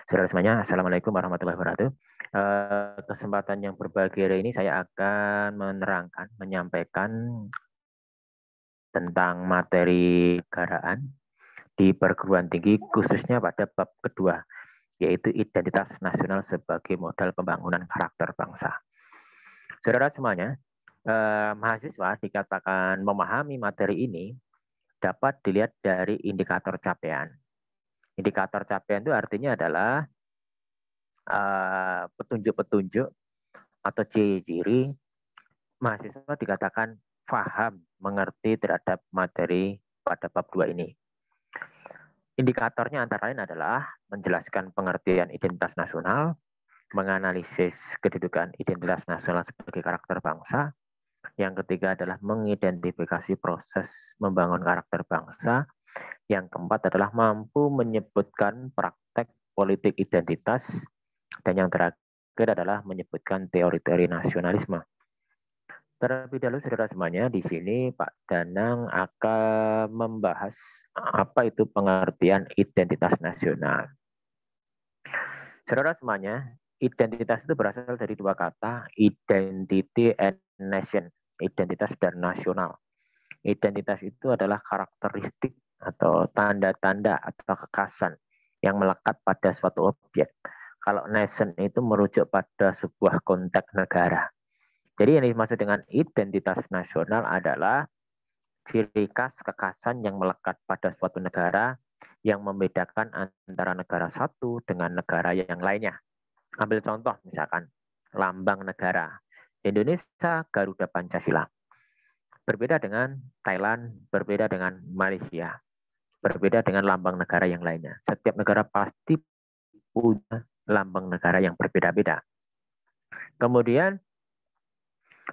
Saudara semuanya, Assalamualaikum warahmatullahi wabarakatuh. Kesempatan yang berbahagia hari ini saya akan menyampaikan tentang materi kenegaraan di perguruan tinggi, khususnya pada bab kedua, yaitu identitas nasional sebagai modal pembangunan karakter bangsa. Saudara semuanya, mahasiswa dikatakan memahami materi ini dapat dilihat dari indikator capaian. Indikator capaian itu artinya adalah petunjuk-petunjuk atau ciri-ciri mahasiswa dikatakan paham, mengerti terhadap materi pada bab 2 ini. Indikatornya antara lain adalah menjelaskan pengertian identitas nasional, menganalisis kedudukan identitas nasional sebagai karakter bangsa. Yang ketiga adalah mengidentifikasi proses membangun karakter bangsa. Yang keempat adalah mampu menyebutkan praktek politik identitas. Dan yang terakhir adalah menyebutkan teori-teori nasionalisme. Terlebih dahulu saudara semuanya, di sini Pak Danang akan membahas apa itu pengertian identitas nasional. Saudara semuanya, identitas itu berasal dari dua kata, identity and nation, identitas dan nasional. Identitas itu adalah karakteristik atau tanda-tanda atau kekhasan yang melekat pada suatu objek. Kalau nation itu merujuk pada sebuah konteks negara. Jadi yang dimaksud dengan identitas nasional adalah ciri khas kekhasan yang melekat pada suatu negara yang membedakan antara negara satu dengan negara yang lainnya. Ambil contoh misalkan lambang negara. Indonesia Garuda Pancasila. Berbeda dengan Thailand, berbeda dengan Malaysia, berbeda dengan lambang negara yang lainnya. Setiap negara pasti punya lambang negara yang berbeda-beda. Kemudian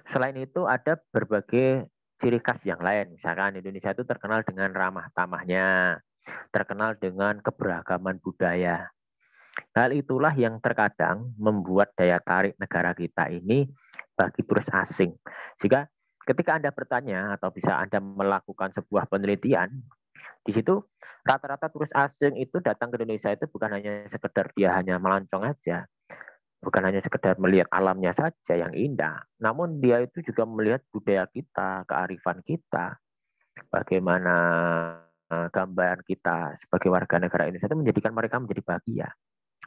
selain itu ada berbagai ciri khas yang lain. Misalkan Indonesia itu terkenal dengan ramah tamahnya, terkenal dengan keberagaman budaya. Hal itulah yang terkadang membuat daya tarik negara kita ini bagi turis asing. Sehingga ketika Anda bertanya atau bisa Anda melakukan sebuah penelitian, di situ rata-rata turis asing itu datang ke Indonesia itu bukan hanya sekedar dia hanya melancong aja, bukan hanya sekedar melihat alamnya saja yang indah, namun dia itu juga melihat budaya kita, kearifan kita, bagaimana gambaran kita sebagai warga negara Indonesia itu menjadikan mereka menjadi bahagia,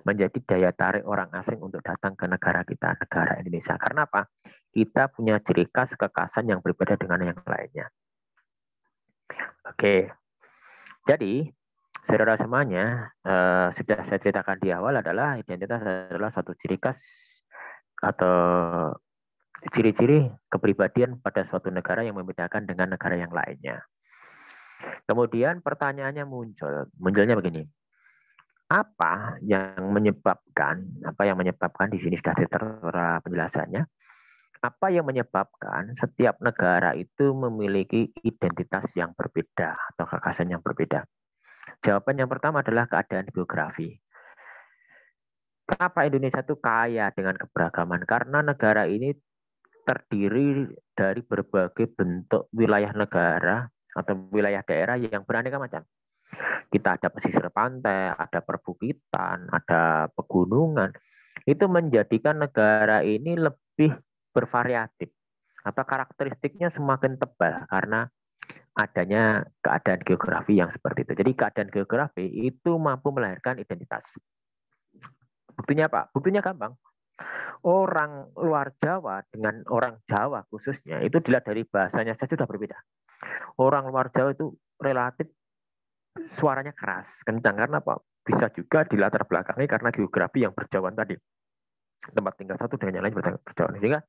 menjadi daya tarik orang asing untuk datang ke negara kita, negara Indonesia. Karena apa? Kita punya ciri khas kekhasan yang berbeda dengan yang lainnya. Oke, jadi saudara semuanya, sudah saya ceritakan di awal adalah identitas adalah satu ciri khas atau ciri-ciri kepribadian pada suatu negara yang membedakan dengan negara yang lainnya. Kemudian pertanyaannya munculnya begini. Apa yang menyebabkan di sini sudah tertera penjelasannya. Apa yang menyebabkan setiap negara itu memiliki identitas yang berbeda atau kekhasan yang berbeda? Jawaban yang pertama adalah keadaan geografi. Kenapa Indonesia itu kaya dengan keberagaman? Karena negara ini terdiri dari berbagai bentuk wilayah negara atau wilayah daerah yang beraneka macam. Kita ada pesisir pantai, ada perbukitan, ada pegunungan. Itu menjadikan negara ini lebih bervariatif atau karakteristiknya semakin tebal karena adanya keadaan geografi yang seperti itu. Jadi keadaan geografi itu mampu melahirkan identitas. Buktinya apa? Buktinya gampang. Orang luar Jawa dengan orang Jawa khususnya itu dilihat dari bahasanya saja sudah berbeda. Orang luar Jawa itu relatif suaranya keras, kencang karena apa? Bisa juga dilatar belakangi karena geografi yang berjauhan tadi. Tempat tinggal satu dengan yang lain berjauhan. Sehingga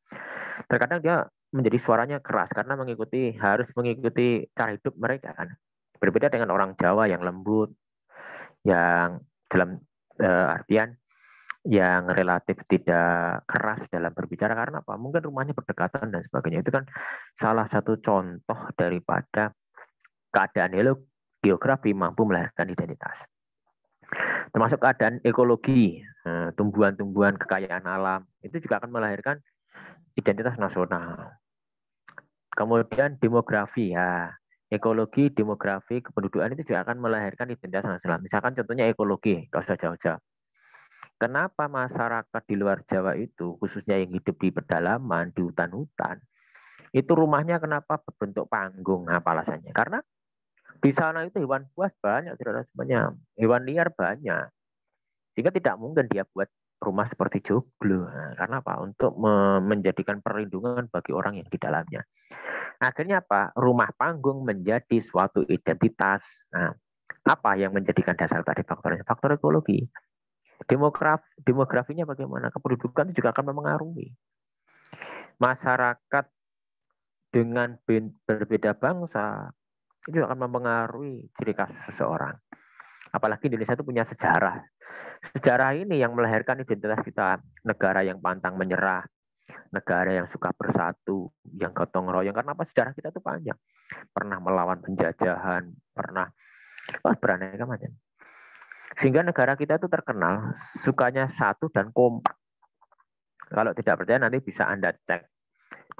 terkadang dia menjadi suaranya keras karena harus mengikuti cara hidup mereka kan. Berbeda dengan orang Jawa yang lembut, yang dalam artian yang relatif tidak keras dalam berbicara karena apa? Mungkin rumahnya berdekatan dan sebagainya. Itu kan salah satu contoh daripada keadaan geografi mampu melahirkan identitas. Termasuk keadaan ekologi, tumbuhan-tumbuhan, kekayaan alam, itu juga akan melahirkan identitas nasional. Kemudian demografi, ya Ekologi, demografi, kependudukan itu juga akan melahirkan identitas nasional. Misalkan contohnya ekologi, kalau sudah jauh-jauh. Kenapa masyarakat di luar Jawa itu, khususnya yang hidup di pedalaman, di hutan-hutan, itu rumahnya kenapa berbentuk panggung? Apa alasannya? Karena di sana itu hewan buas banyak, tidak semuanya. Hewan liar banyak. Sehingga tidak mungkin dia buat rumah seperti joglo. Nah, karena apa? Untuk menjadikan perlindungan bagi orang yang di dalamnya. Akhirnya apa? Rumah panggung menjadi suatu identitas. Nah, apa yang menjadikan dasar tadi faktornya? Faktor ekologi. Demografinya bagaimana? Kependudukan itu juga akan mempengaruhi. Masyarakat dengan berbeda bangsa itu akan mempengaruhi ciri khas seseorang. Apalagi Indonesia itu punya sejarah. Sejarah ini yang melahirkan identitas kita. Negara yang pantang menyerah, negara yang suka bersatu, yang gotong royong. Karena apa? Sejarah kita itu panjang. Pernah melawan penjajahan, pernah beraneka macam. Sehingga negara kita itu terkenal sukanya satu dan kompak. Kalau tidak percaya nanti bisa Anda cek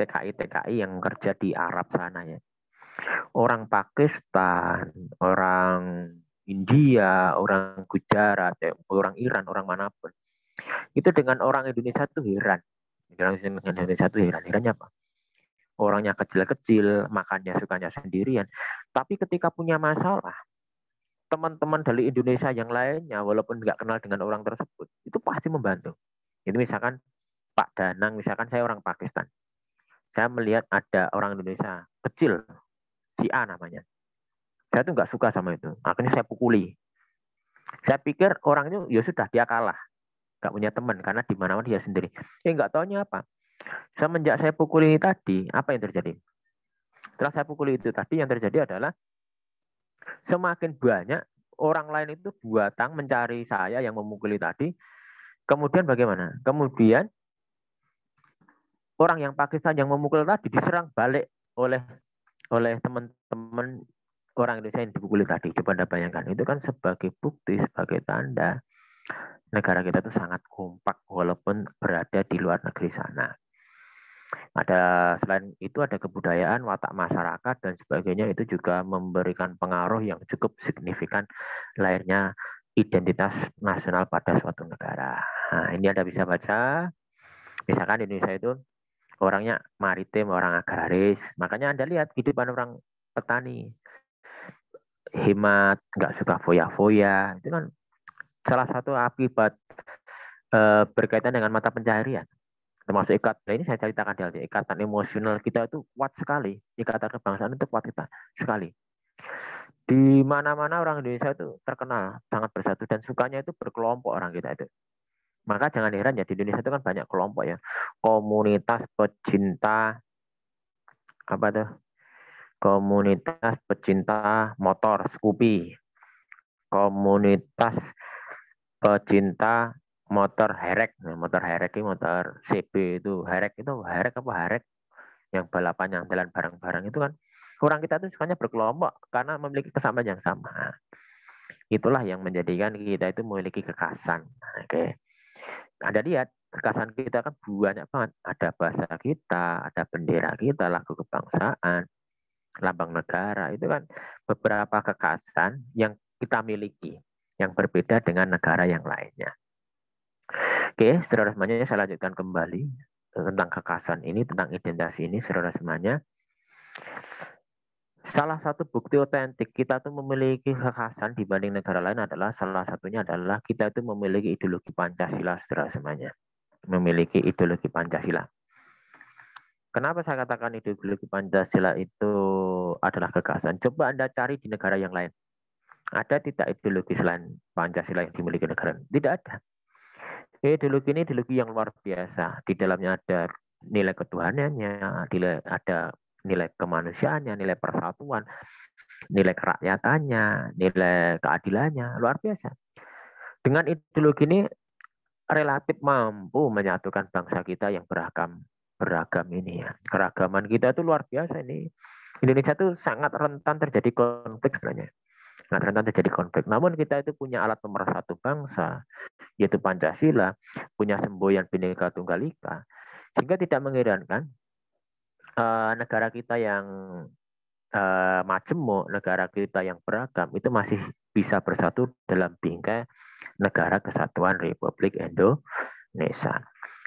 TKI yang kerja di Arab sana ya. Orang Pakistan, orang India, orang Gujarat, orang Iran, orang manapun. Itu dengan orang Indonesia tuh heran. Orang Indonesia tuh heran. Herannya apa? Orangnya kecil-kecil, makannya sukanya sendirian. Tapi ketika punya masalah, teman-teman dari Indonesia yang lainnya, walaupun nggak kenal dengan orang tersebut, itu pasti membantu. Itu misalkan Pak Danang, misalkan saya orang Pakistan. Saya melihat ada orang Indonesia kecil, si A namanya. Saya tuh nggak suka sama itu. Akhirnya saya pukuli. Saya pikir orang itu ya sudah dia kalah, nggak punya teman karena di mana-mana dia sendiri. Nggak taunya apa. Semenjak saya pukuli tadi, apa yang terjadi? Setelah saya pukuli itu tadi, yang terjadi adalah semakin banyak orang lain itu datang mencari saya yang memukuli tadi. Kemudian bagaimana? Kemudian orang yang Pakistan yang memukul tadi diserang balik oleh teman-teman orang Indonesia yang dipukuli tadi. Coba Anda bayangkan, itu kan sebagai bukti, sebagai tanda negara kita itu sangat kompak walaupun berada di luar negeri sana. Ada selain itu ada kebudayaan, watak masyarakat dan sebagainya, itu juga memberikan pengaruh yang cukup signifikan lahirnya identitas nasional pada suatu negara. Nah, ini Anda bisa baca, misalkan Indonesia itu orangnya maritim, orang agraris. Makanya Anda lihat kehidupan orang petani, hemat, nggak suka foya-foya. Itu kan salah satu akibat berkaitan dengan mata pencaharian. Termasuk ini saya ceritakan di ikatan emosional kita itu kuat sekali. Ikatan kebangsaan itu kuat kita sekali. Di mana-mana orang Indonesia itu terkenal sangat bersatu dan sukanya itu berkelompok orang kita itu. Maka jangan heran ya di Indonesia itu kan banyak kelompok ya. Komunitas pecinta apa tuh? Komunitas pecinta motor Scoopy. Komunitas pecinta motor herek. Nah, motor herek itu motor CB itu. Herek itu herek apa herek yang balapan yang jalan bareng-bareng itu kan orang kita tuh sukanya berkelompok karena memiliki kesamaan yang sama. Itulah yang menjadikan kita itu memiliki kekhasan. Oke. Anda lihat kekhasan kita kan banyak banget. Ada bahasa kita, ada bendera kita, lagu kebangsaan, lambang negara. Itu kan beberapa kekhasan yang kita miliki yang berbeda dengan negara yang lainnya. Oke, saudara semuanya saya lanjutkan kembali tentang kekhasan ini, tentang identitas ini, saudara semuanya. Salah satu bukti otentik kita tuh memiliki kekhasan dibanding negara lain adalah salah satunya adalah kita itu memiliki ideologi Pancasila, saudara semuanya. Memiliki ideologi Pancasila. Kenapa saya katakan ideologi Pancasila itu adalah kekhasan? Coba Anda cari di negara yang lain. Ada tidak ideologi selain Pancasila yang dimiliki negara? Tidak ada. Ideologi ini ideologi yang luar biasa. Di dalamnya ada nilai ketuhanannya, ada nilai kemanusiaannya, nilai persatuan, nilai kerakyatannya, nilai keadilannya, luar biasa. Dengan ideologi ini relatif mampu menyatukan bangsa kita yang beragam ini ya. Keragaman kita itu luar biasa ini. Indonesia itu sangat rentan terjadi konflik sebenarnya. Sangat rentan terjadi konflik. Namun kita itu punya alat pemersatu bangsa, yaitu Pancasila, punya semboyan Bhinneka Tunggal Ika, sehingga tidak mengherankan negara kita yang majemuk, negara kita yang beragam, itu masih bisa bersatu dalam bingkai Negara Kesatuan Republik Indonesia.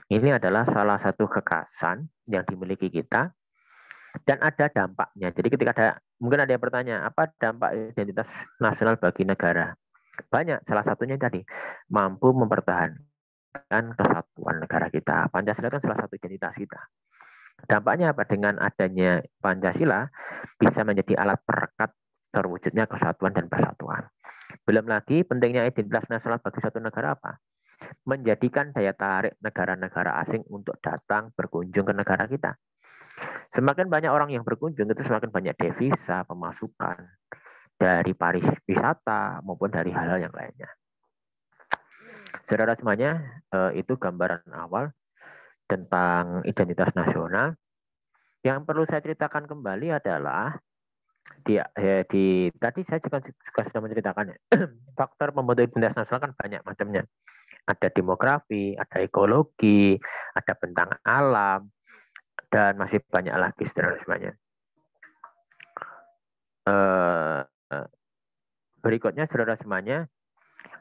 Ini adalah salah satu kekhasan yang dimiliki kita dan ada dampaknya. Jadi ketika mungkin ada yang bertanya, apa dampak identitas nasional bagi negara? Banyak, salah satunya tadi, mampu mempertahankan kesatuan negara kita. Pancasila kan salah satu identitas kita. Dampaknya apa? Dengan adanya Pancasila bisa menjadi alat perekat terwujudnya kesatuan dan persatuan. Belum lagi pentingnya identitas nasional bagi suatu negara apa? Menjadikan daya tarik negara-negara asing untuk datang berkunjung ke negara kita. Semakin banyak orang yang berkunjung, itu semakin banyak devisa, pemasukan dari pariwisata maupun dari hal-hal yang lainnya. Saudara semuanya, itu gambaran awal tentang identitas nasional. Yang perlu saya ceritakan kembali adalah tadi saya juga sudah menceritakan faktor pembentuk identitas nasional kan banyak macamnya. Ada demografi, ada ekologi, ada bentang alam, dan masih banyak lagi saudara semuanya. Berikutnya saudara semuanya,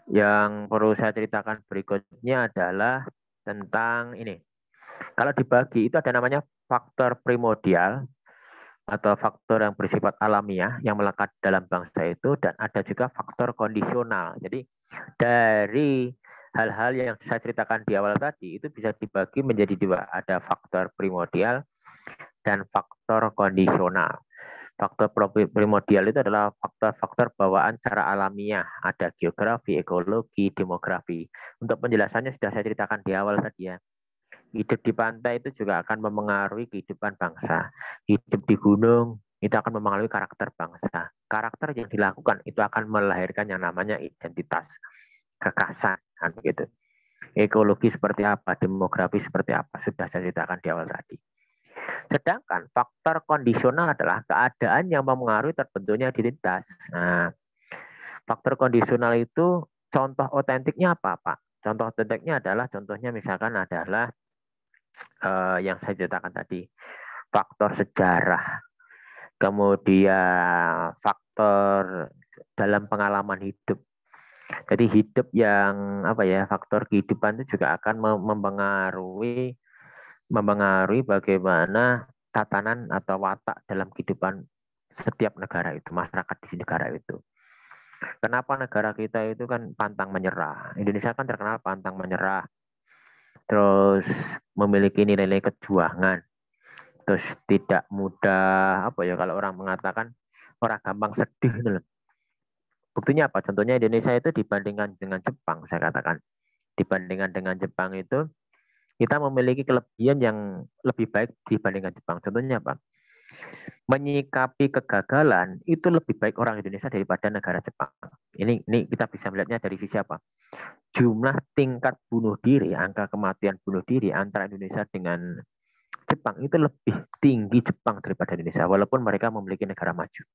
yang perlu saya ceritakan berikutnya adalah tentang ini. Kalau dibagi itu ada namanya faktor primordial atau faktor yang bersifat alamiah yang melekat dalam bangsa itu, dan ada juga faktor kondisional. Jadi dari hal-hal yang saya ceritakan di awal tadi itu bisa dibagi menjadi dua. Ada faktor primordial dan faktor kondisional. Faktor primordial itu adalah faktor-faktor bawaan secara alamiah. Ada geografi, ekologi, demografi. Untuk penjelasannya sudah saya ceritakan di awal tadi ya. Hidup di pantai itu juga akan memengaruhi kehidupan bangsa. Hidup di gunung itu akan memengaruhi karakter bangsa. Karakter yang dilakukan itu akan melahirkan yang namanya identitas, kekhasan, gitu. Ekologi seperti apa, demografi seperti apa, sudah saya ceritakan di awal tadi. Sedangkan faktor kondisional adalah keadaan yang mempengaruhi terbentuknya identitas. Nah, faktor kondisional itu contoh otentiknya apa, Pak? Contoh otentiknya adalah, contohnya misalkan adalah yang saya ceritakan tadi, faktor sejarah, kemudian faktor dalam pengalaman hidup. Jadi hidup yang apa ya, faktor kehidupan itu juga akan mempengaruhi bagaimana tatanan atau watak dalam kehidupan setiap negara itu, masyarakat di negara itu. Kenapa negara kita itu kan pantang menyerah? Indonesia kan terkenal pantang menyerah, terus memiliki nilai-nilai kejuangan, terus tidak mudah apa ya, kalau orang mengatakan orang gampang sedih gitu loh. Buktinya apa? Contohnya Indonesia itu dibandingkan dengan Jepang, saya katakan. Dibandingkan dengan Jepang itu kita memiliki kelebihan yang lebih baik dibandingkan Jepang. Contohnya apa? Menyikapi kegagalan itu lebih baik orang Indonesia daripada negara Jepang. Ini kita bisa melihatnya dari sisi apa? Jumlah tingkat bunuh diri, angka kematian bunuh diri antara Indonesia dengan Jepang itu lebih tinggi Jepang daripada Indonesia, walaupun mereka memiliki negara maju.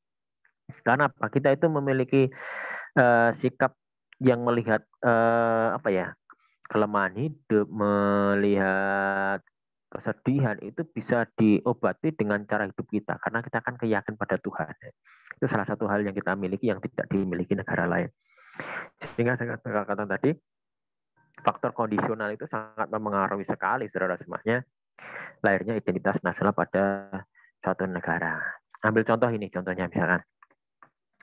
Karena apa? Kita itu memiliki sikap yang melihat apa ya, kelemahan hidup, melihat kesedihan itu bisa diobati dengan cara hidup kita, karena kita kan keyakin pada Tuhan. Itu salah satu hal yang kita miliki yang tidak dimiliki negara lain. Sehingga saya katakan tadi, faktor kondisional itu sangat mempengaruhi sekali saudara semuanya lahirnya identitas nasional pada suatu negara. Ambil contoh ini, contohnya misalkan.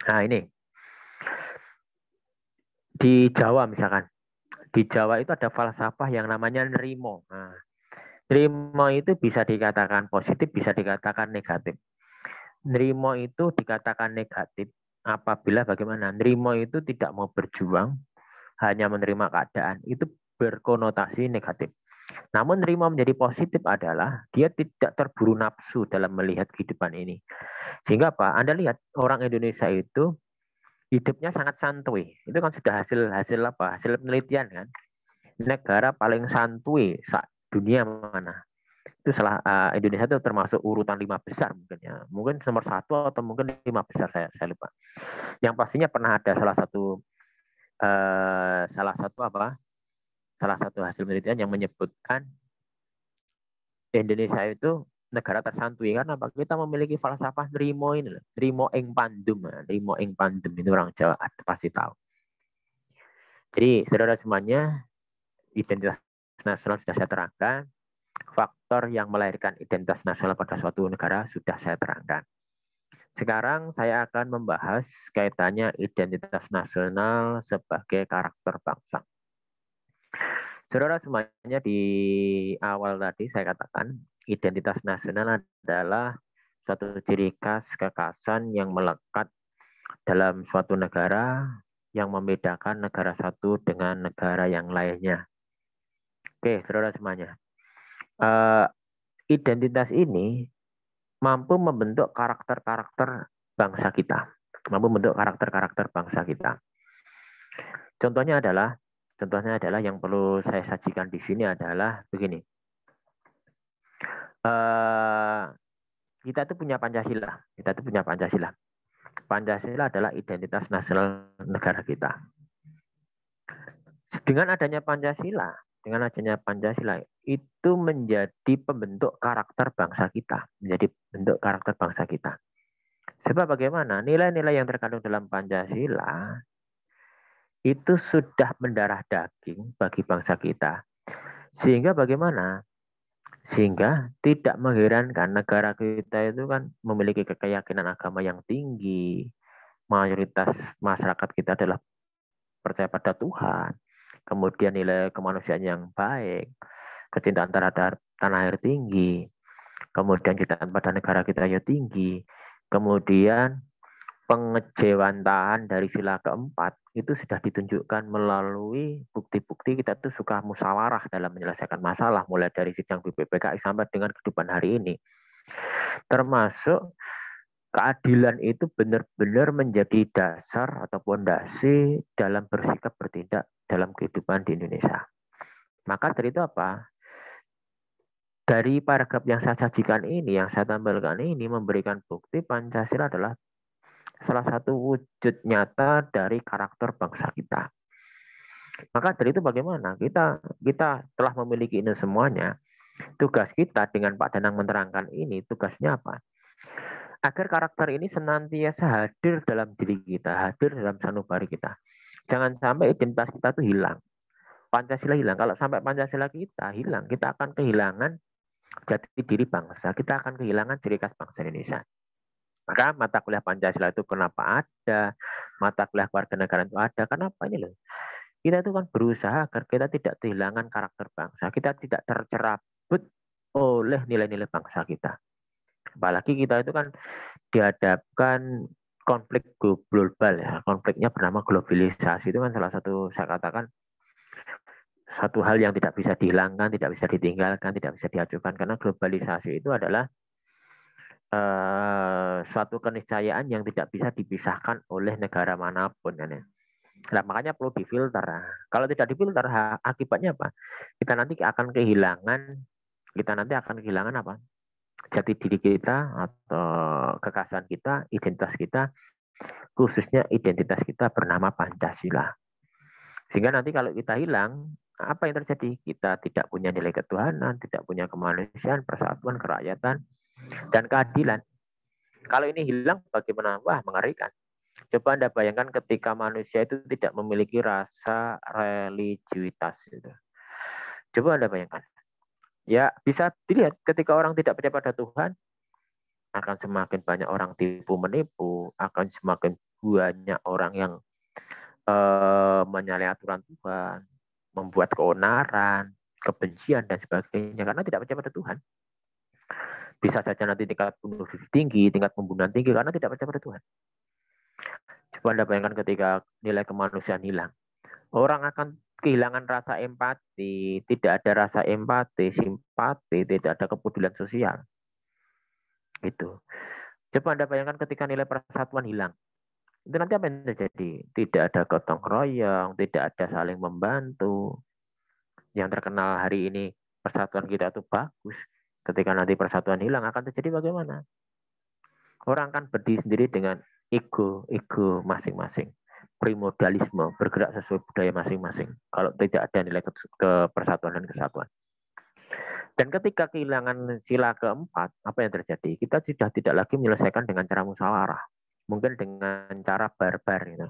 Nah ini, di Jawa misalkan. Di Jawa itu ada falsafah yang namanya Nrimo. Nah, Nrimo itu bisa dikatakan positif, bisa dikatakan negatif. Nrimo itu dikatakan negatif apabila bagaimana? Nrimo itu tidak mau berjuang, hanya menerima keadaan. Itu berkonotasi negatif. Namun Nrimo menjadi positif adalah dia tidak terburu nafsu dalam melihat kehidupan ini. Sehingga apa? Anda lihat orang Indonesia itu hidupnya sangat santuy. Itu kan sudah hasil apa? Hasil penelitian kan. Negara paling santuy dunia mana? Itu Indonesia itu termasuk urutan 5 besar mungkin ya. Mungkin nomor 1 atau mungkin 5 besar, saya lupa. Yang pastinya pernah ada salah satu hasil penelitian yang menyebutkan Indonesia itu negara tersantui karena apa? Kita memiliki falsafah nrimo ini loh. Nrimo ing pandum, nrimo ing pandum itu orang Jawa pasti tahu. Jadi saudara semuanya, identitas nasional sudah saya terangkan, faktor yang melahirkan identitas nasional pada suatu negara sudah saya terangkan. Sekarang saya akan membahas kaitannya identitas nasional sebagai karakter bangsa. Saudara semuanya, di awal tadi saya katakan identitas nasional adalah suatu ciri khas kekhasan yang melekat dalam suatu negara yang membedakan negara satu dengan negara yang lainnya. Oke, saudara semuanya. Identitas ini mampu membentuk karakter-karakter bangsa kita. Mampu membentuk karakter-karakter bangsa kita. Contohnya adalah yang perlu saya sajikan di sini adalah begini. Kita itu punya Pancasila. Pancasila adalah identitas nasional negara kita. Dengan adanya Pancasila itu menjadi pembentuk karakter bangsa kita, Sebab bagaimana? Nilai-nilai yang terkandung dalam Pancasila itu sudah mendarah daging bagi bangsa kita. Sehingga bagaimana? Sehingga tidak mengherankan negara kita itu kan memiliki keyakinan agama yang tinggi. Mayoritas masyarakat kita adalah percaya pada Tuhan. Kemudian nilai kemanusiaan yang baik, kecintaan terhadap tanah air tinggi, kemudian kecintaan pada negara kita ya tinggi, kemudian pengejawantahan dari sila keempat itu sudah ditunjukkan melalui bukti-bukti kita tuh suka musyawarah dalam menyelesaikan masalah, mulai dari sidang BPPKI sampai dengan kehidupan hari ini. Termasuk keadilan itu benar-benar menjadi dasar atau pondasi dalam bersikap bertindak dalam kehidupan di Indonesia. Maka dari itu apa? Dari paragraf yang saya sajikan ini, yang saya tampilkan ini memberikan bukti Pancasila adalah salah satu wujud nyata dari karakter bangsa kita. Maka dari itu bagaimana? Kita telah memiliki ini semuanya. Tugas kita dengan Pak Danang menerangkan ini, tugasnya apa? Agar karakter ini senantiasa hadir dalam diri kita, hadir dalam sanubari kita. Jangan sampai identitas kita itu hilang. Pancasila hilang. Kalau sampai Pancasila kita hilang, kita akan kehilangan jati diri bangsa. Kita akan kehilangan ciri khas bangsa Indonesia. Maka mata kuliah Pancasila itu kenapa ada, mata kuliah kewarganegaraan itu ada, kenapa ini loh. Kita itu kan berusaha agar kita tidak kehilangan karakter bangsa, kita tidak tercerabut oleh nilai-nilai bangsa kita. Apalagi kita itu kan dihadapkan konflik global ya, konfliknya bernama globalisasi, itu kan salah satu saya katakan satu hal yang tidak bisa dihilangkan, tidak bisa ditinggalkan, tidak bisa diajukan, karena globalisasi itu adalah suatu keniscayaan yang tidak bisa dipisahkan oleh negara manapun. Nah, makanya perlu difilter. Kalau tidak difilter, akibatnya apa? Kita nanti akan kehilangan apa? Jati diri kita atau kekhasan kita, identitas kita, khususnya identitas kita bernama Pancasila. Sehingga nanti kalau kita hilang, apa yang terjadi? Kita tidak punya nilai ketuhanan, tidak punya kemanusiaan, persatuan, kerakyatan, dan keadilan. Kalau ini hilang, bagaimana? Wah, mengerikan. Coba Anda bayangkan ketika manusia itu tidak memiliki rasa religiusitas. Gitu. Coba Anda bayangkan. Ya, bisa dilihat ketika orang tidak percaya pada Tuhan, akan semakin banyak orang tipu menipu, akan semakin banyak orang yang menyalahi aturan Tuhan, membuat keonaran, kebencian, dan sebagainya, karena tidak percaya pada Tuhan. Bisa saja nanti tingkat bunuh diri tinggi, tingkat pembunuhan tinggi, karena tidak percaya pada Tuhan. Coba Anda bayangkan ketika nilai kemanusiaan hilang. Orang akan kehilangan rasa empati, tidak ada rasa empati, simpati, tidak ada kepedulian sosial. Gitu. Coba Anda bayangkan ketika nilai persatuan hilang. Itu nanti apa yang terjadi? Tidak ada gotong royong, tidak ada saling membantu. Yang terkenal hari ini persatuan kita itu bagus. Ketika nanti persatuan hilang akan terjadi bagaimana? Orang akan berdiri sendiri dengan ego masing-masing. Primordialisme, bergerak sesuai budaya masing-masing. Kalau tidak ada nilai persatuan dan kesatuan. Dan ketika kehilangan sila keempat, apa yang terjadi? Kita sudah tidak lagi menyelesaikan dengan cara musyawarah. Mungkin dengan cara barbar. Gitu.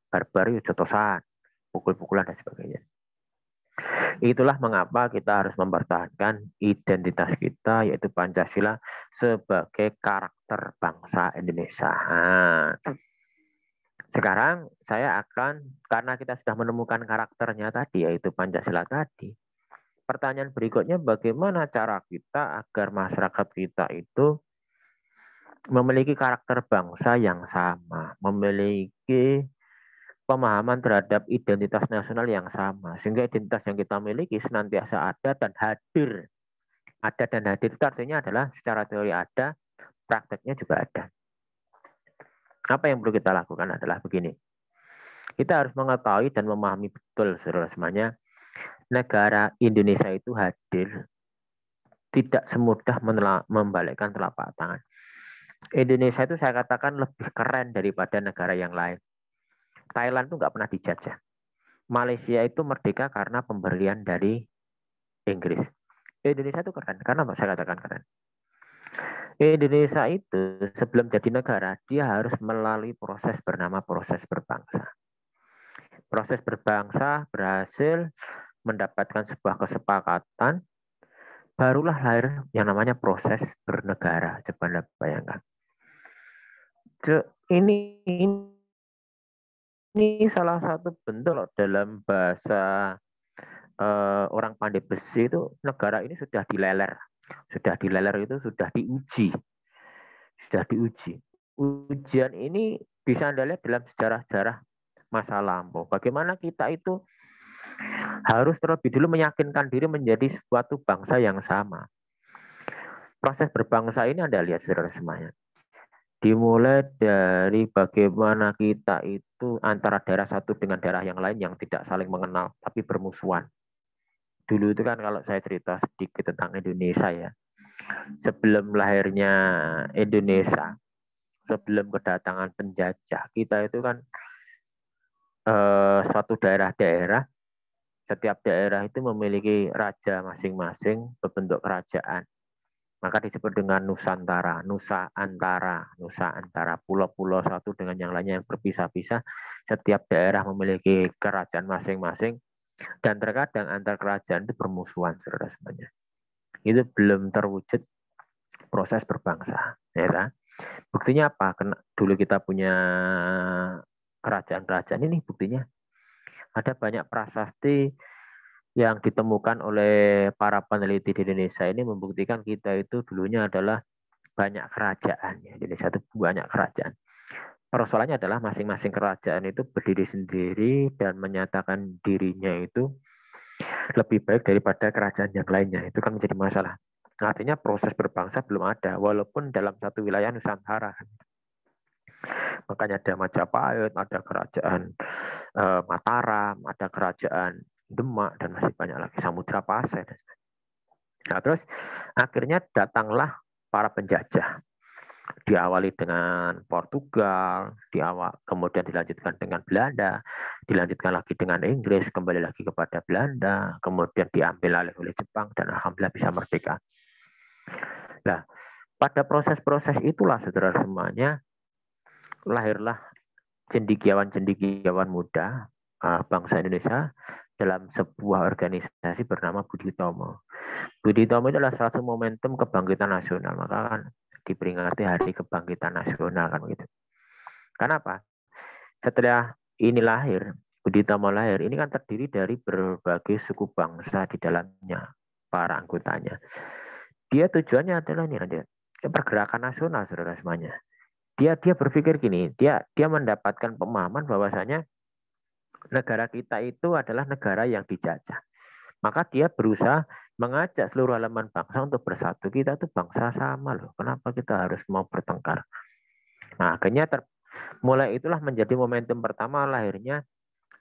Barbar itu jotosan, pukul-pukulan dan sebagainya. Itulah mengapa kita harus mempertahankan identitas kita, yaitu Pancasila, sebagai karakter bangsa Indonesia. Nah, sekarang saya akan, karena kita sudah menemukan karakternya tadi, yaitu Pancasila tadi, pertanyaan berikutnya, bagaimana cara kita agar masyarakat kita itu memiliki karakter bangsa yang sama, memiliki pemahaman terhadap identitas nasional yang sama, sehingga identitas yang kita miliki senantiasa ada dan hadir. Ada dan hadir itu artinya adalah secara teori ada, prakteknya juga ada. Apa yang perlu kita lakukan adalah begini. Kita harus mengetahui dan memahami betul saudara semuanya, negara Indonesia itu hadir tidak semudah membalikkan telapak tangan. Indonesia itu saya katakan lebih keren daripada negara yang lain. Thailand itu nggak pernah dijajah. Malaysia itu merdeka karena pemberian dari Inggris. Indonesia itu keren. Karena saya katakan keren. Indonesia itu sebelum jadi negara, dia harus melalui proses bernama proses berbangsa. Proses berbangsa berhasil mendapatkan sebuah kesepakatan, barulah lahir yang namanya proses bernegara. Coba Anda bayangkan. Ini salah satu bentuk dalam bahasa orang pandai besi itu, negara ini sudah dileler. Sudah dileler itu sudah diuji. Sudah diuji. Ujian ini bisa Anda lihat dalam sejarah-sejarah masa lampau. Bagaimana kita itu harus terlebih dulu meyakinkan diri menjadi suatu bangsa yang sama. Proses berbangsa ini Anda lihat saudara semuanya. Dimulai dari bagaimana kita itu antara daerah satu dengan daerah yang lain yang tidak saling mengenal, tapi bermusuhan. Dulu itu kan kalau saya cerita sedikit tentang Indonesia ya. Sebelum lahirnya Indonesia, sebelum kedatangan penjajah, kita itu kan suatu daerah-daerah, setiap daerah itu memiliki raja masing-masing berbentuk kerajaan. Maka disebut dengan Nusantara, Nusa Antara, pulau-pulau satu dengan yang lainnya yang berpisah-pisah. Setiap daerah memiliki kerajaan masing-masing, dan terkadang antar kerajaan itu bermusuhan, saudara semuanya. Itu belum terwujud proses berbangsa, ya kan? Buktinya apa? Dulu kita punya kerajaan-kerajaan ini, buktinya ada banyak prasasti yang ditemukan oleh para peneliti di Indonesia ini membuktikan kita itu dulunya adalah banyak kerajaan. Indonesia itu banyak kerajaan. Persoalannya adalah masing-masing kerajaan itu berdiri sendiri dan menyatakan dirinya itu lebih baik daripada kerajaan yang lainnya. Itu kan menjadi masalah. Artinya proses berbangsa belum ada, walaupun dalam satu wilayah Nusantara. Makanya ada Majapahit, ada kerajaan Mataram, ada kerajaan Demak, dan masih banyak lagi, Samudra Pasai. Nah, terus akhirnya datanglah para penjajah. Diawali dengan Portugal, kemudian dilanjutkan dengan Belanda, dilanjutkan lagi dengan Inggris, kembali lagi kepada Belanda, kemudian diambil alih oleh Jepang, dan alhamdulillah bisa merdeka. Nah, pada proses-proses itulah saudara semuanya, lahirlah cendekiawan-cendekiawan muda bangsa Indonesia dalam sebuah organisasi bernama Budi Utomo. Budi Utomo itu adalah salah satu momentum kebangkitan nasional, maka kan diperingati Hari Kebangkitan Nasional kan begitu. Kenapa? Setelah ini lahir, Budi Utomo lahir, ini kan terdiri dari berbagai suku bangsa di dalamnya, para anggotanya. Dia tujuannya adalah ini, pergerakan nasional, saudara semuanya. Dia berpikir gini, dia mendapatkan pemahaman bahwasanya negara kita itu adalah negara yang dijajah. Maka dia berusaha mengajak seluruh elemen bangsa untuk bersatu. Kita itu bangsa sama loh. Kenapa kita harus mau bertengkar? Nah, akhirnya mulai itulah menjadi momentum pertama lahirnya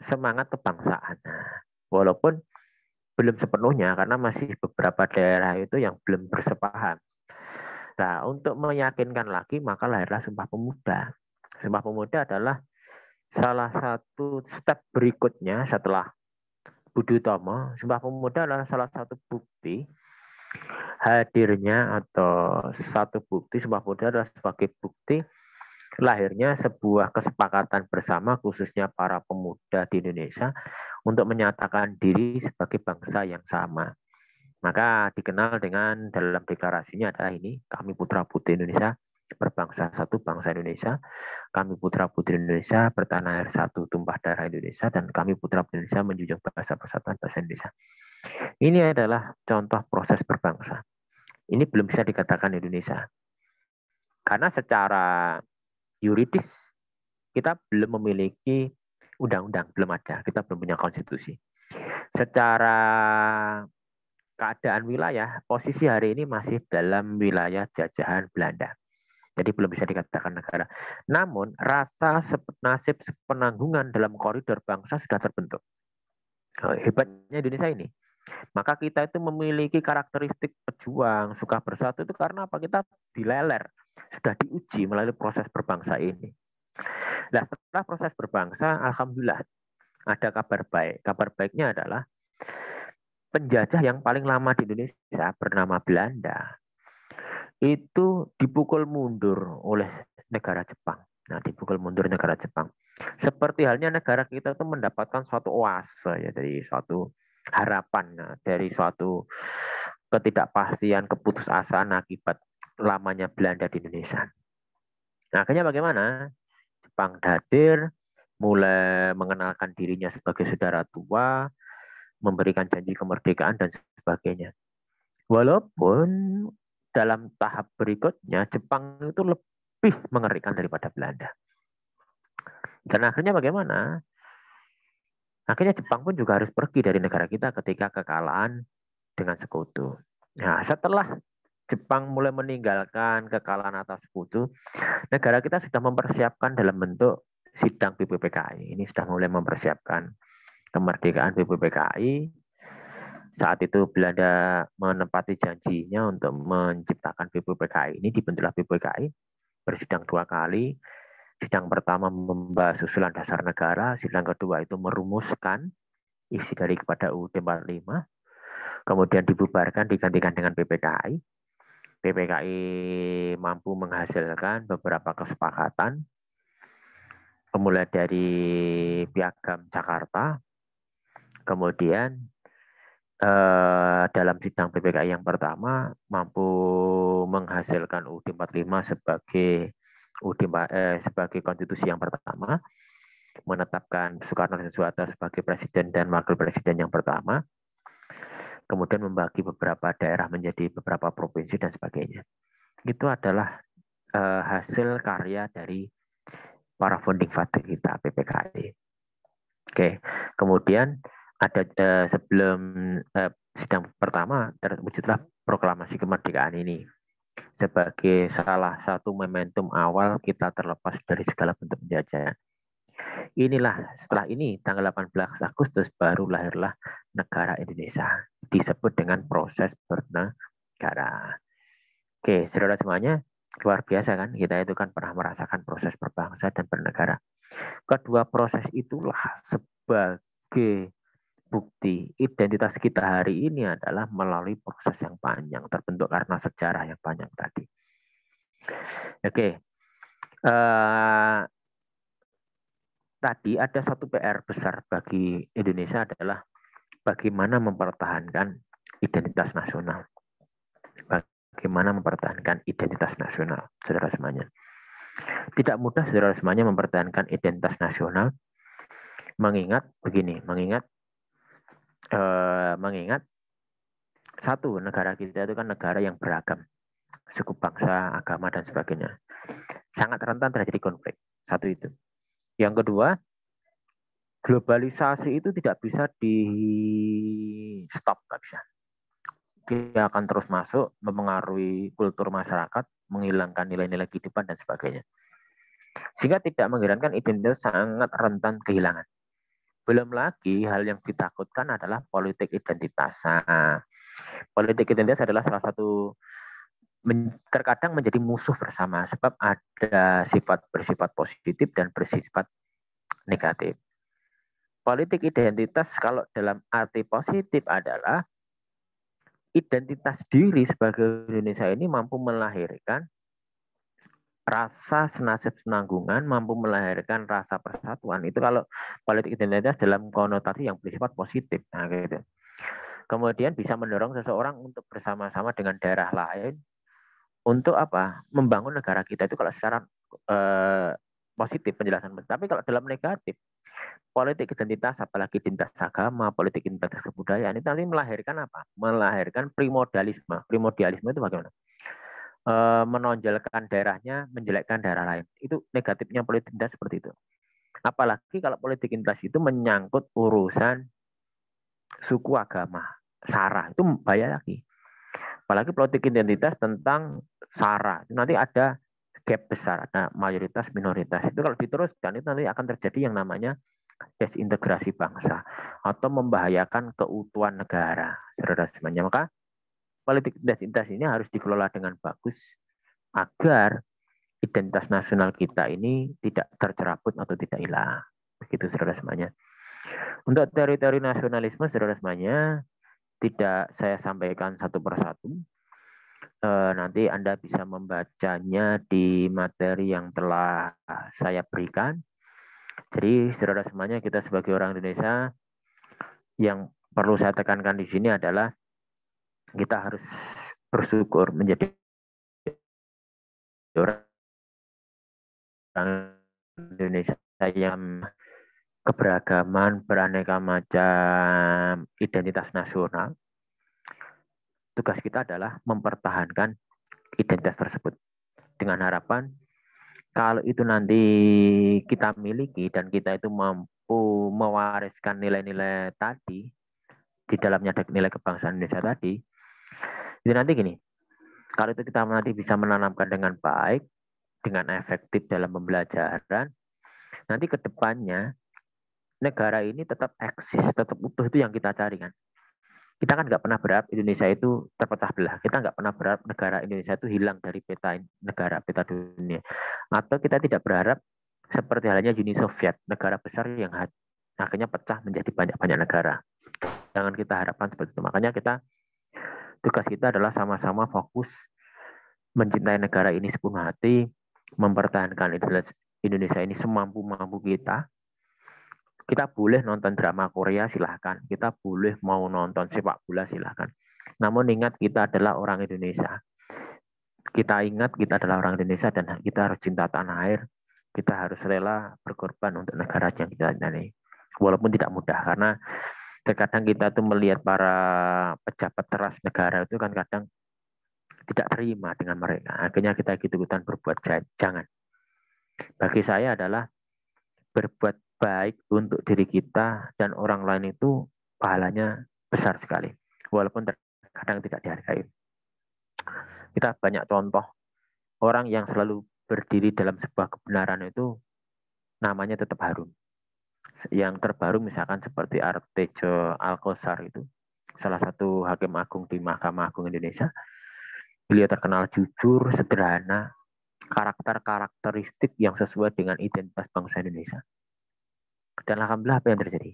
semangat kebangsaan. Nah, walaupun belum sepenuhnya karena masih beberapa daerah itu yang belum bersepaham. Nah, untuk meyakinkan lagi maka lahirlah Sumpah Pemuda. Sumpah Pemuda adalah salah satu step berikutnya setelah Budi Utomo. Sumpah Pemuda adalah salah satu bukti Hadirnya atau satu bukti, sebuah bukti adalah sebagai bukti lahirnya sebuah kesepakatan bersama khususnya para pemuda di Indonesia untuk menyatakan diri sebagai bangsa yang sama. Maka dikenal dengan dalam deklarasinya adalah ini, kami putra putri Indonesia berbangsa satu, bangsa Indonesia, kami putra putri Indonesia bertanah air satu, tumpah darah Indonesia, dan kami putra putri Indonesia menjunjung bahasa persatuan bahasa Indonesia. Ini adalah contoh proses berbangsa. Ini belum bisa dikatakan Indonesia. Karena secara yuridis kita belum memiliki undang-undang, belum ada. Kita belum punya konstitusi. Secara keadaan wilayah, posisi hari ini masih dalam wilayah jajahan Belanda. Jadi belum bisa dikatakan negara. Namun rasa nasib penanggungan dalam koridor bangsa sudah terbentuk. Hebatnya Indonesia ini. Maka kita itu memiliki karakteristik pejuang, suka bersatu itu karena apa? Kita dileler, sudah diuji melalui proses berbangsa ini. Nah, setelah proses berbangsa, alhamdulillah ada kabar baik. Kabar baiknya adalah penjajah yang paling lama di Indonesia bernama Belanda itu dipukul mundur oleh negara Jepang. Nah, dipukul mundur negara Jepang. Seperti halnya negara kita itu mendapatkan suatu oase ya dari suatu harapan, dari suatu ketidakpastian, keputusasaan akibat lamanya Belanda di Indonesia. Nah, akhirnya bagaimana? Jepang hadir, mulai mengenalkan dirinya sebagai saudara tua, memberikan janji kemerdekaan dan sebagainya. Walaupun dalam tahap berikutnya Jepang itu lebih mengerikan daripada Belanda. Dan akhirnya bagaimana? Akhirnya Jepang pun juga harus pergi dari negara kita ketika kekalahan dengan sekutu. Nah, setelah Jepang mulai meninggalkan kekalahan atas sekutu, negara kita sudah mempersiapkan dalam bentuk sidang BPPKI. Ini sudah mulai mempersiapkan kemerdekaan BPPKI. Saat itu Belanda menepati janjinya untuk menciptakan BPPKI. Ini dibentuklah BPPKI, bersidang 2 kali. Sidang pertama membahas usulan dasar negara, sidang kedua itu merumuskan isi dari kepada UUD 45, kemudian dibubarkan digantikan dengan BPKI. BPKI mampu menghasilkan beberapa kesepakatan, mulai dari Piagam Jakarta, kemudian dalam sidang BPKI yang pertama mampu menghasilkan UUD 45 sebagai konstitusi yang pertama, menetapkan Soekarno dan Soeharto sebagai presiden dan wakil presiden yang pertama, kemudian membagi beberapa daerah menjadi beberapa provinsi dan sebagainya. Itu adalah hasil karya dari para founding father kita BPKI. Oke, kemudian ada sebelum sidang pertama terwujudlah proklamasi kemerdekaan ini sebagai salah satu momentum awal kita terlepas dari segala bentuk penjajahan. Inilah setelah ini tanggal 18 Agustus baru lahirlah negara Indonesia. Disebut dengan proses bernegara. Oke, saudara semuanya, luar biasa kan? Kita itu kan pernah merasakan proses berbangsa dan bernegara. Kedua proses itulah sebagai bukti identitas kita hari ini adalah melalui proses yang panjang, terbentuk karena sejarah yang panjang tadi. Oke. Tadi ada satu PR besar bagi Indonesia adalah bagaimana mempertahankan identitas nasional. Bagaimana mempertahankan identitas nasional, saudara semuanya. Tidak mudah saudara semuanya mempertahankan identitas nasional, mengingat begini, mengingat satu, negara kita itu kan negara yang beragam, suku bangsa, agama, dan sebagainya. Sangat rentan terjadi konflik. Satu itu. Yang kedua, globalisasi itu tidak bisa di stop, nggak bisa. Dia akan terus masuk, mempengaruhi kultur masyarakat, menghilangkan nilai-nilai kehidupan, dan sebagainya. Sehingga tidak mengherankan identitas sangat rentan kehilangan. Belum lagi hal yang ditakutkan adalah politik identitas. Nah, politik identitas adalah salah satu terkadang menjadi musuh bersama sebab ada sifat bersifat positif dan bersifat negatif. Politik identitas kalau dalam arti positif adalah identitas diri sebagai Indonesia ini mampu melahirkan rasa senasib senanggungan, mampu melahirkan rasa persatuan. Itu kalau politik identitas dalam konotasi yang bersifat positif. Nah, gitu. Kemudian bisa mendorong seseorang untuk bersama-sama dengan daerah lain untuk apa? Membangun negara kita itu kalau secara positif penjelasan. Tapi kalau dalam negatif, politik identitas, apalagi identitas agama, politik identitas kebudayaan, itu nanti melahirkan apa? Melahirkan primordialisme. Primordialisme itu bagaimana? Menonjolkan daerahnya, menjelekkan daerah lain. Itu negatifnya politik identitas seperti itu. Apalagi kalau politik identitas itu menyangkut urusan suku, agama, sara, itu bahaya lagi. Apalagi politik identitas tentang sara, itu nanti ada gap besar, ada mayoritas minoritas. Itu kalau diteruskan itu nanti akan terjadi yang namanya desintegrasi bangsa atau membahayakan keutuhan negara, saudara semuanya. Maka politik identitas ini harus dikelola dengan bagus agar identitas nasional kita ini tidak tercerabut atau tidak hilang. Begitu saudara semuanya. Untuk teori-teori nasionalisme saudara semuanya tidak saya sampaikan satu persatu. Nanti Anda bisa membacanya di materi yang telah saya berikan. Jadi saudara semuanya, kita sebagai orang Indonesia, yang perlu saya tekankan di sini adalah kita harus bersyukur menjadi orang Indonesia yang keberagaman, beraneka macam identitas nasional. Tugas kita adalah mempertahankan identitas tersebut dengan harapan kalau itu nanti kita miliki dan kita itu mampu mewariskan nilai-nilai tadi di dalamnya ada nilai kebangsaan Indonesia tadi, itu nanti gini, kalau itu kita nanti bisa menanamkan dengan baik, dengan efektif dalam pembelajaran, nanti ke depannya negara ini tetap eksis, tetap utuh, itu yang kita cari kan. Kita kan nggak pernah berharap Indonesia itu terpecah belah. Kita nggak pernah berharap negara Indonesia itu hilang dari peta negara, peta dunia. Atau kita tidak berharap seperti halnya Uni Soviet, negara besar yang akhirnya pecah menjadi banyak-banyak negara. Jangan kita harapkan seperti itu. Makanya tugas kita adalah sama-sama fokus mencintai negara ini sepenuh hati, mempertahankan Indonesia ini semampu-mampu kita. Kita boleh nonton drama Korea, silahkan. Kita boleh mau nonton sepak bola, silahkan. Namun ingat, kita adalah orang Indonesia. Kita ingat, kita adalah orang Indonesia dan kita harus cinta tanah air. Kita harus rela berkorban untuk negara yang kita cintai. Walaupun tidak mudah, karena terkadang kita tuh melihat para pejabat teras negara itu kan kadang tidak terima dengan mereka. Akhirnya kita gitu-gituan berbuat jahat. Jangan. Bagi saya adalah berbuat baik untuk diri kita dan orang lain itu pahalanya besar sekali. Walaupun kadang tidak dihargai. Kita banyak contoh orang yang selalu berdiri dalam sebuah kebenaran itu namanya tetap harum. Yang terbaru misalkan seperti Artejo Alkosar itu, salah satu hakim agung di Mahkamah Agung Indonesia. Beliau terkenal jujur, sederhana, karakteristik yang sesuai dengan identitas bangsa Indonesia. Dan alhamdulillah apa yang terjadi?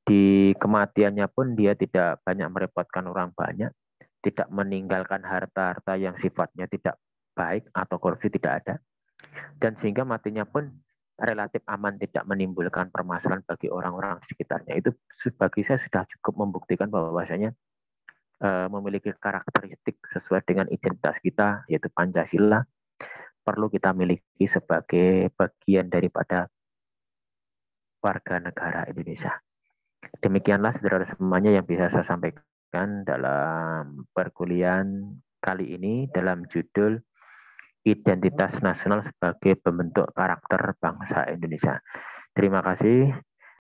Di kematiannya pun dia tidak banyak merepotkan orang banyak, tidak meninggalkan harta-harta yang sifatnya tidak baik atau korupsi tidak ada. Dan sehingga matinya pun relatif aman, tidak menimbulkan permasalahan bagi orang-orang di sekitarnya. Itu bagi saya sudah cukup membuktikan bahwasanya memiliki karakteristik sesuai dengan identitas kita, yaitu Pancasila, perlu kita miliki sebagai bagian daripada warga negara Indonesia. Demikianlah saudara semuanya yang bisa saya sampaikan dalam perkuliahan kali ini dalam judul Identitas Nasional sebagai Pembentuk Karakter Bangsa Indonesia. Terima kasih.